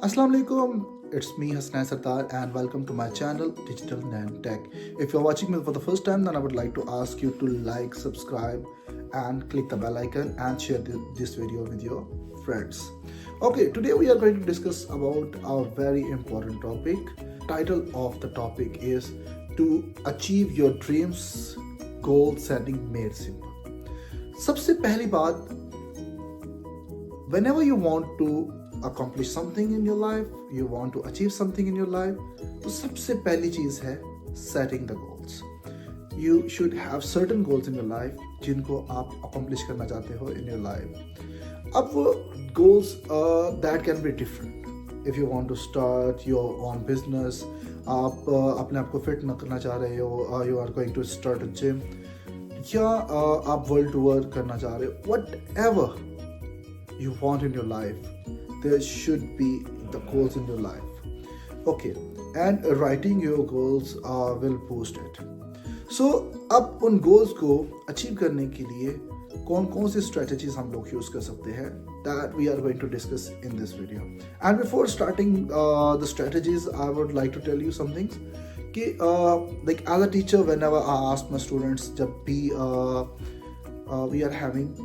Assalamu alaikum. It's me Hasnain Sartar and welcome to my channel Digital Nan Tech. If you're watching me for the first time, then I would like to ask you to like, subscribe and click the bell icon and share this video with your friends. Okay, today we are going to discuss about a very important topic. Title of the topic is to achieve your dreams, goal setting made simple. सबसे पहली बात, whenever you want to accomplish something in your life, you want to achieve something in your life, तो सबसे पहली चीज है setting the goals. You should have certain goals in your life जिनको आप accomplish करना चाहते हो in your life. अब वो goals that can be different. If you want to start your own business, आप अपने आप को fit करना चाह रहे हो, you are going to start a gym, या आप world tour करना चाह रहे हो, whatever you want in your life, there should be the goals in your life. Okay, and writing your goals will boost it. So अब उन goals को achieve करने के लिए कौन कौन सी strategies हम लोग use कर सकते हैं, that we are going to discuss in this video. And before starting the strategies, I would like to tell you some things. कि like as a teacher, whenever I ask my students, जब भी we are having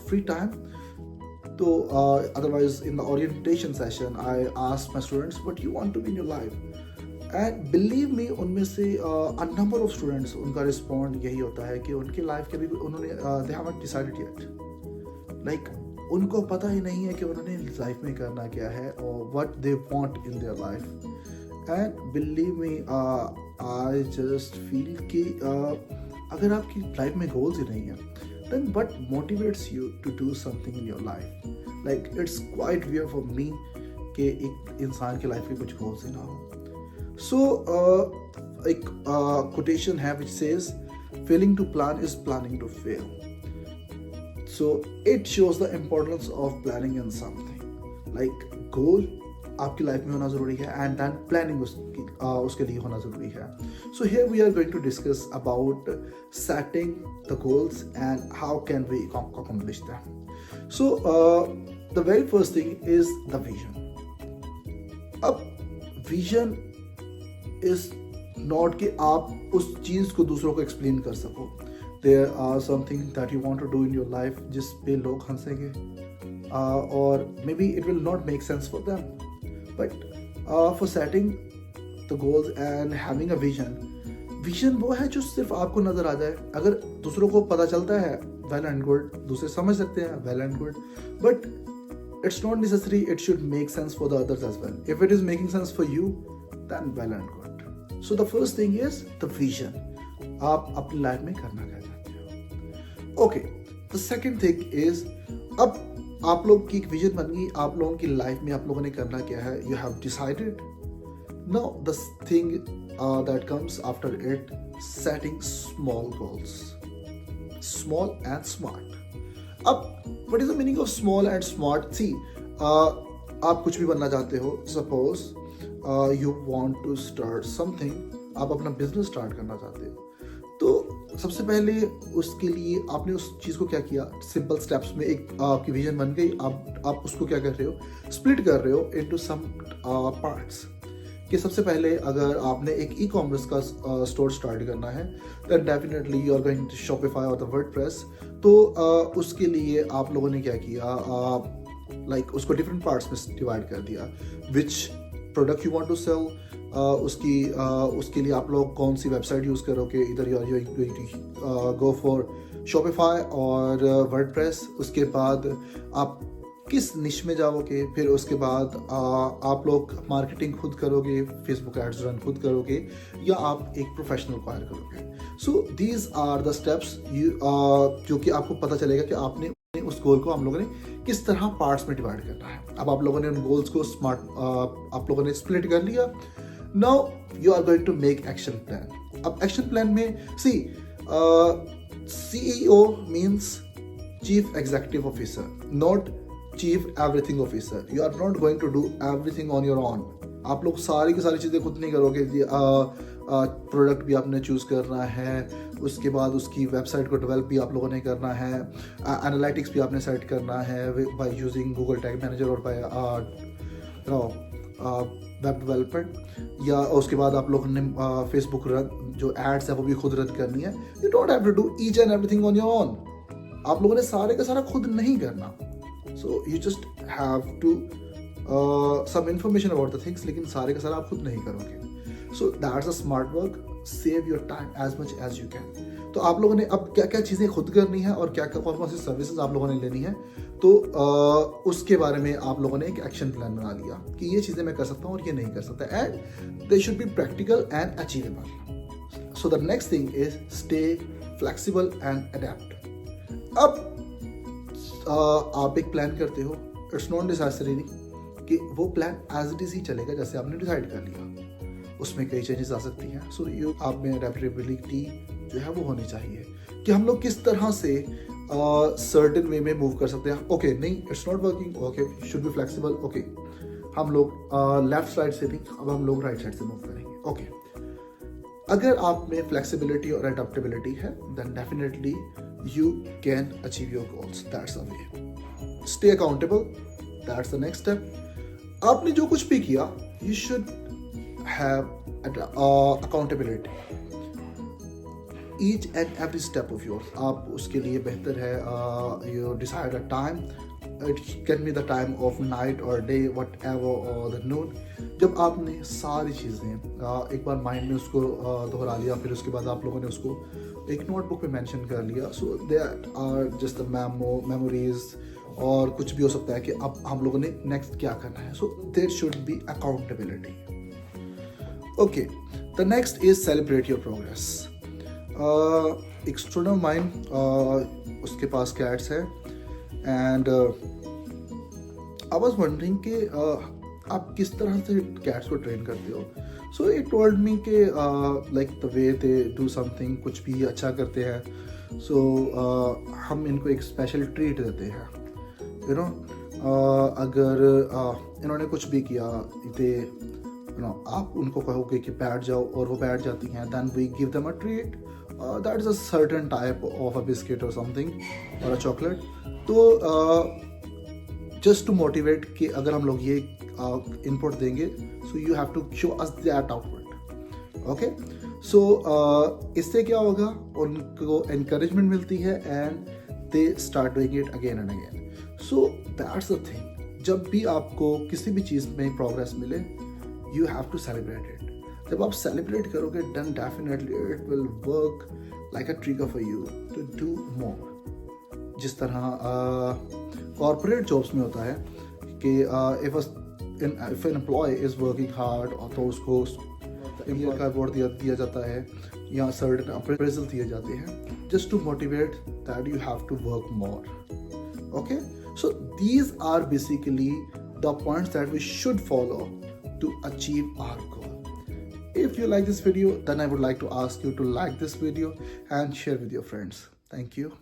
free time, so otherwise in the orientation session I ask my students what you want to be in your life, and believe me, उनमें से a number of students, उनका respond यही होता है कि उनकी life के भी उन्होंने they haven't decided yet, like उनको पता ही नहीं है कि उन्होंने life में करना क्या है और what they want in their life. And believe me, I just feel कि अगर आपकी life में goals ही नहीं है, then what motivates you to do something in your life? Like it's quite weird for me कि एक इंसान के लाइफ में कुछ goals ही ना हो. So एक quotation है which says, failing to plan is planning to fail. So it shows the importance of planning in something. Like goal आपकी लाइफ में होना ज़रूरी है and then planning उसके लिए होना ज़रूरी है. So here we are going to discuss about setting the goals and how can we accomplish them. So the very first thing is the vision. अब vision is not कि आप उस चीज़ को दूसरों को explain कर सको. There are something that you want to do in your life जिस पे लोग हंसेंगे और maybe it will not make sense for them. But for setting the goals and having a vision वो है जो सिर्फ आपको नजर आ जाए. अगर दूसरों को पता चलता है, well and good, दूसरे समझ सकते हैं, well and good, but it's not necessary it should make sense for the others as well. If it is making sense for you, then well and good. So the first thing is the vision. आप अपनी life में करना क्या चाहते हो. Okay, the second thing is, अब आप लोग की एक विजन बन गई, आप लोगों की लाइफ में आप लोगों ने करना क्या है, you have decided. Now the thing that comes after it, setting small goals, small and smart. अब what is the meaning of small and smart? See, आप कुछ भी बनना चाहते हो, suppose you want to start something, आप अपना business start करना चाहते हो, तो सबसे पहले उसके लिए आपने उस चीज़ को क्या किया, सिंपल स्टेप्स में एक आपकी विजन बन गई. आप उसको क्या कर रहे हो, स्प्लिट कर रहे हो इनटू सम पार्ट्स. कि सबसे पहले अगर आपने एक ई कॉमर्स का स्टोर स्टार्ट करना है, then definitely you are going to Shopify और द वर्डप्रेस. तो उसके लिए आप लोगों ने क्या किया, लाइक उसको डिफरेंट पार्ट्स में डिवाइड कर दिया. Which product you want to sell, उसके लिए आप लोग कौन सी वेबसाइट यूज़ करोगे, इधर you are going to go for Shopify और वर्डप्रेस. उसके बाद आप किस निश में जाओगे, फिर उसके बाद आप लोग मार्केटिंग खुद करोगे, फेसबुक एड्स रन खुद करोगे, या आप एक प्रोफेशनल हायर करोगे. So these are the steps जो कि आपको पता चलेगा कि आपने उस गोल को हम लोगों ने किस तरह पार्ट्स में डिवाइड करना है. अब आप लोगों ने उन गोल्स को आप लोगों ने स्प्लिट कर लिया. Now you are going to make action plan. अब एक्शन प्लान में CEO means chief executive officer, not chief everything officer. You are not going to do everything on your own. आप लोग सारी की सारी चीज़ें खुद नहीं करोगे. प्रोडक्ट भी आपने चूज़ करना है, उसके बाद उसकी वेबसाइट को डेवलप भी आप लोगों ने करना है, एनालिटिक्स भी आपने सेट करना है by using Google tag manager और बाय वेब डेवलपमेंट, या उसके बाद आप लोगों ने फेसबुक जो एड्स है वो भी खुद रन करनी है. You don't have to do each and everything on your own. आप लोगों ने सारे का सारा खुद नहीं करना. So you just have to some information about the things, लेकिन सारे का सारा आप खुद नहीं करोगे. So that's a smart work. Save your time as much as you can. तो आप लोगों ने अब क्या क्या चीज़ें खुद करनी है और क्या क्या कौन कौन सी सर्विसेज आप लोगों ने लेनी है, तो उसके बारे में आप लोगों ने एक एक्शन प्लान बना लिया कि ये चीज़ें मैं कर सकता हूँ और ये नहीं कर सकता. And they should be practical and achievable. So the next thing is stay flexible and adapt. अब आप एक प्लान करते हो, इट्स नॉट नेसेसरी कि वो प्लान एज इट इज ही चलेगा जैसे आपने डिसाइड कर लिया. उसमें कई चेंजेस आ सकती हैं. सो आप में अडेप्टेबिलिटी जो है वो होनी चाहिए कि हम लोग किस तरह से सर्टेन वे में मूव कर सकते हैं. ओके नहीं, it's not working, okay should be flexible. Okay हम लोग लेफ्ट साइड से नहीं, अब हम लोग राइट साइड से मूव करेंगे. ओके अगर आप में फ्लेक्सिबिलिटी और अडेप्टेबिलिटी है, then definitely you can achieve your goals. That's the way. Stay accountable. That's the next step. आपने जो कुछ भी किया, you should have accountability. Each and every step of yours. आप उसके लिए बेहतर है you decide a time. It can be the time of night or day, whatever, or the noon. जब आपने सारी चीज़ें एक बार माइंड में उसको दोहरा लिया, फिर उसके बाद आप लोगों ने उसको एक नोटबुक पे मेंशन कर लिया. So that are just the memories, और कुछ भी हो सकता है कि अब हम लोगों ने नेक्स्ट क्या करना है. So there should be accountability. Okay the next is celebrate your progress. एक स्टूडेंट ऑफ माइन, उसके पास कैट्स है, एंड आई वाज वंडरिंग कि आप किस तरह से कैट्स को ट्रेन करते हो. सो इट टोल्ड मी कि like the way they do something, कुछ भी अच्छा करते हैं. सो हम इनको एक स्पेशल ट्रीट देते हैं. यू नो अगर इन्होंने कुछ भी किया, आप उनको कहोगे कि बैठ जाओ और वो बैठ जाती हैं, then we give them a treat. That is a certain type of a biscuit और समथिंग और अ चॉकलेट. तो जस्ट टू मोटिवेट कि अगर हम लोग ये इनपुट देंगे, so you have to show us that output. Okay so इससे क्या होगा, उनको एनकरेजमेंट मिलती है and they start doing it again and again. So that's the thing. जब भी आपको किसी भी चीज़ में प्रोग्रेस मिले, you have to celebrate it. जब आप सेलिब्रेट करोगे, then definitely it will work like a trigger for you to do more. जिस तरह कॉर्पोरेट जॉब्स में होता है कि if an employ is working hard, तो उसको एम्प्लॉय का अवार्ड दिया जाता है या सर्टेन अप्रेजल दिए जाते हैं, just to motivate that you have to work more. Okay so these are basically the points that we should follow to achieve our goal. If you like this video, then I would like to ask you to like this video and share with your friends. Thank you.